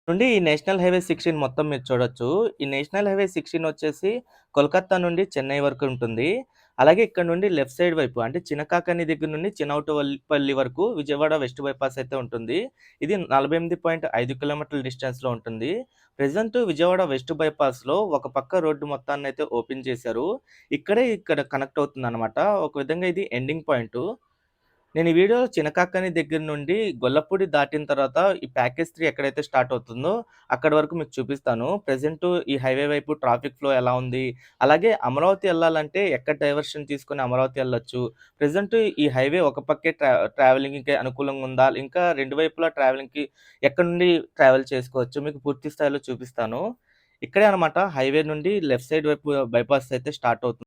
నుండి ఈ national highway 16 మొత్తం మీరు చూడొచ్చు. ఈ నేషనల్ హైవే 16 వచ్చేసి కోల్కతా నుండి చెన్నై వరకు ఉంటుంది. అలాగే ఇక్కడ నుండి లెఫ్ట్ సైడ్ వైపు అంటే చినకాకని దగ్గర నుండి చినౌటువల్లిపల్లి వరకు విజయవాడ వెస్ట్ బైపాస్ అయితే ఉంటుంది. ఇది 48.5 కిలోమీటర్ల డిస్టెన్స్‌లో ఉంటుంది. ప్రెజెంట్ విజయవాడ వెస్ట్ బైపాస్‌లో ఒక పక్క రోడ్డు మొత్తాన్నయితే ఓపెన్ చేశారు. ఇక్కడ కనెక్ట్ అవుతుందనమాట. ఒక విధంగా ఇది ఎండింగ్ పాయింటు. నేను ఈ వీడియోలో చినకాకని దగ్గర నుండి గొల్లపూడి దాటిన తర్వాత ఈ ప్యాకేజ్ 3 ఎక్కడైతే స్టార్ట్ అవుతుందో అక్కడి వరకు మీకు చూపిస్తాను. ప్రెజెంట్ ఈ హైవే వైపు ట్రాఫిక్ ఫ్లో ఎలా ఉంది? అలాగే అమరావతి ఎళ్ళాలంటే ఎక్కడ డైవర్షన్ తీసుకొని అమరావతి ఎళ్ళొచ్చు? ప్రెజెంట్ ఈ హైవే ఒక పక్కే ట్రావెలింగ్‌కి అనుకూలంగా ఉందా? ఇంకా 2 వైపులా ట్రావెలింగ్‌కి ఎక్కడి నుండి ట్రావెల్ చేసుకోవచ్చు? మీకు పూర్తి స్థాయిలో చూపిస్తాను. ఇక్కడే అనమాట హైవే నుండి లెఫ్ట్ సైడ్ వైపు బైపాస్ అయితే స్టార్ట్ అవుతుంది.